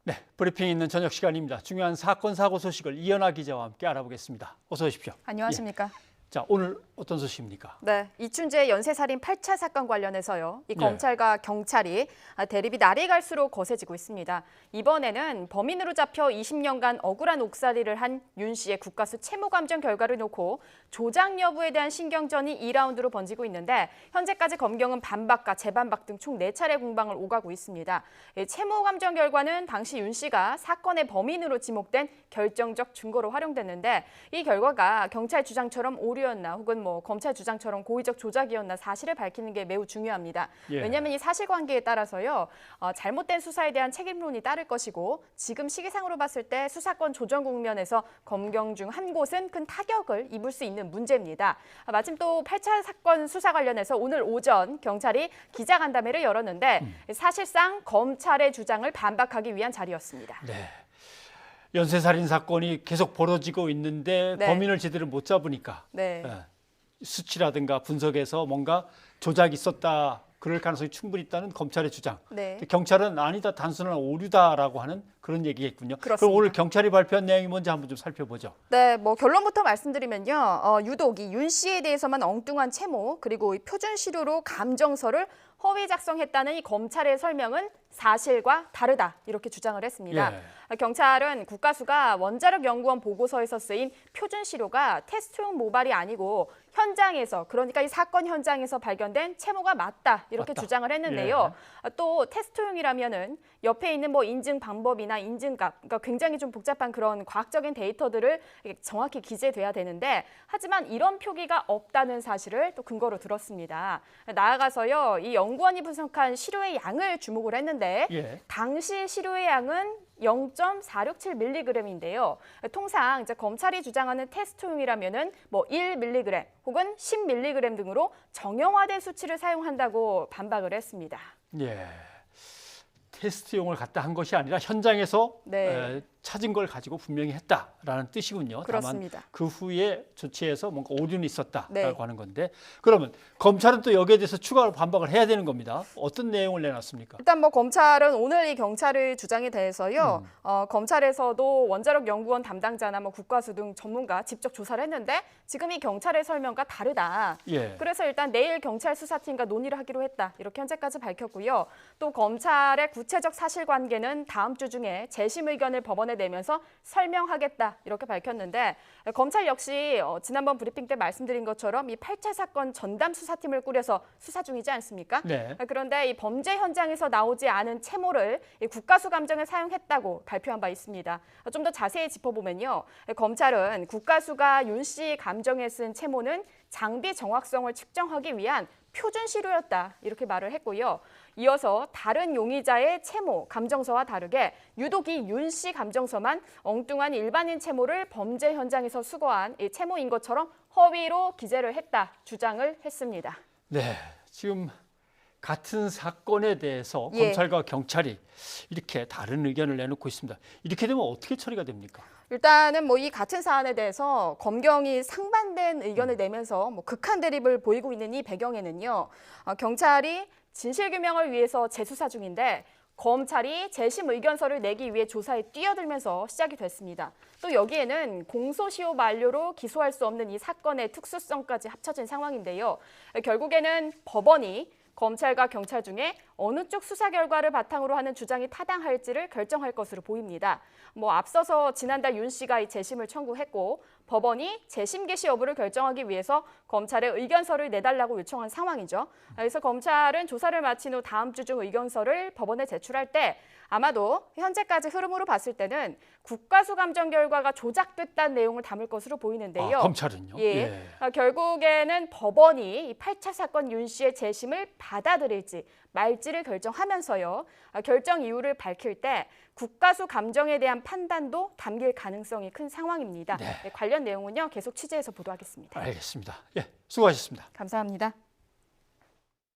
네, 브리핑 있는 저녁 시간입니다. 중요한 사건, 사고 소식을 이현아 기자와 함께 알아보겠습니다. 어서 오십시오. 안녕하십니까? 예. 자, 오늘 어떤 소식입니까? 네, 이춘재 연쇄살인 8차 사건 관련해서요. 이 검찰과 경찰이 대립이 날이 갈수록 거세지고 있습니다. 이번에는 범인으로 잡혀 20년간 억울한 옥살이를 한 윤 씨의 국가수 채무 감정 결과를 놓고 조작 여부에 대한 신경전이 2라운드로 번지고 있는데 현재까지 검경은 반박과 재반박 등 총 4차례 공방을 오가고 있습니다. 채무 감정 결과는 당시 윤 씨가 사건의 범인으로 지목된 결정적 증거로 활용됐는데 이 결과가 경찰 주장처럼 오류였나 혹은 검찰 주장처럼 고의적 조작이었나 사실을 밝히는 게 매우 중요합니다. 왜냐하면 이 사실관계에 따라서요. 잘못된 수사에 대한 책임론이 따를 것이고 지금 시기상으로 봤을 때 수사권 조정 국면에서 검경 중 한 곳은 큰 타격을 입을 수 있는 문제입니다. 마침 또 8차 사건 수사 관련해서 오늘 오전 경찰이 기자간담회를 열었는데 사실상 검찰의 주장을 반박하기 위한 자리였습니다. 네. 연쇄살인 사건이 계속 벌어지고 있는데 범인을 제대로 못 잡으니까 수치라든가 분석에서 뭔가 조작이 있었다. 그럴 가능성이 충분히 있다는 검찰의 주장. 경찰은 아니다, 단순한 오류다라고 하는 그런 얘기겠군요. 그럼 오늘 경찰이 발표한 내용이 뭔지 한번 좀 살펴보죠. 네, 결론부터 말씀드리면요. 유독 이 윤 씨에 대해서만 엉뚱한 채모 그리고 이 표준 시료로 감정서를 허위 작성했다는 이 검찰의 설명은 사실과 다르다 이렇게 주장을 했습니다. 경찰은 국가수가 원자력 연구원 보고서에서 쓰인 표준 시료가 테스트용 모발이 아니고 현장에서 그러니까 이 사건 현장에서 발견된 채모가 맞다 이렇게 주장을 했는데요. 또 테스트용이라면은 옆에 있는 인증 방법이나 인증값 그러니까 굉장히 좀 복잡한 그런 과학적인 데이터들을 정확히 기재돼야 되는데 하지만 이런 표기가 없다는 사실을 또 근거로 들었습니다. 나아가서요. 이 연구원이 분석한 시료의 양을 주목을 했는데 당시 시료의 양은 0.467mg인데요. 통상 이제 검찰이 주장하는 테스트용이라면은 1mg 혹은 10mg 등으로 정형화된 수치를 사용한다고 반박을 했습니다. 테스트용을 갖다 한 것이 아니라 현장에서 찾은 걸 가지고 분명히 했다라는 뜻이군요. 그렇습니다. 다만 그 후에 조치해서 뭔가 오류는 있었다라고 하는 건데 그러면 검찰은 또 여기에 대해서 추가로 반박을 해야 되는 겁니다. 어떤 내용을 내놨습니까? 일단 검찰은 오늘 이 경찰의 주장에 대해서요. 검찰에서도 원자력 연구원 담당자나 국가수 등 전문가 직접 조사를 했는데 지금 이 경찰의 설명과 다르다. 그래서 일단 내일 경찰 수사팀과 논의를 하기로 했다. 이렇게 현재까지 밝혔고요. 또 검찰의 구체적 사실관계는 다음 주 중에 재심 의견을 법원에 내면서 설명하겠다 이렇게 밝혔는데 검찰 역시 지난번 브리핑 때 말씀드린 것처럼 이 8차 사건 전담 수사팀을 꾸려서 수사 중이지 않습니까? 그런데 이 범죄 현장에서 나오지 않은 채모를 이 국가수 감정에 사용했다고 발표한 바 있습니다. 좀 더 자세히 짚어보면요. 검찰은 국가수가 윤 씨 감정에 쓴 채모는 장비 정확성을 측정하기 위한 표준 시료였다 이렇게 말을 했고요. 이어서 다른 용의자의 채모, 감정서와 다르게 유독 이 윤 씨 감정서만 엉뚱한 일반인 채모를 범죄 현장에서 수거한 이 채모인 것처럼 허위로 기재를 했다 주장을 했습니다. 네, 지금 같은 사건에 대해서 검찰과 경찰이 이렇게 다른 의견을 내놓고 있습니다. 이렇게 되면 어떻게 처리가 됩니까? 일단은 이 같은 사안에 대해서 검경이 상반된 의견을 내면서 극한 대립을 보이고 있는 이 배경에는요. 경찰이 진실규명을 위해서 재수사 중인데 검찰이 재심 의견서를 내기 위해 조사에 뛰어들면서 시작이 됐습니다. 또 여기에는 공소시효 만료로 기소할 수 없는 이 사건의 특수성까지 합쳐진 상황인데요. 결국에는 법원이 검찰과 경찰 중에 어느 쪽 수사 결과를 바탕으로 하는 주장이 타당할지를 결정할 것으로 보입니다. 앞서서 지난달 윤 씨가 이 재심을 청구했고 법원이 재심 개시 여부를 결정하기 위해서 검찰에 의견서를 내달라고 요청한 상황이죠. 그래서 검찰은 조사를 마친 후 다음 주 중 의견서를 법원에 제출할 때 아마도 현재까지 흐름으로 봤을 때는 국가수 감정 결과가 조작됐다는 내용을 담을 것으로 보이는데요. 검찰은요? 결국에는 법원이 이 8차 사건 윤 씨의 재심을 받아들일지 말지를 결정하면서요. 결정 이유를 밝힐 때 국가수 감정에 대한 판단도 담길 가능성이 큰 상황입니다. 관련 내용은요. 계속 취재해서 보도하겠습니다. 알겠습니다. 수고하셨습니다. 감사합니다.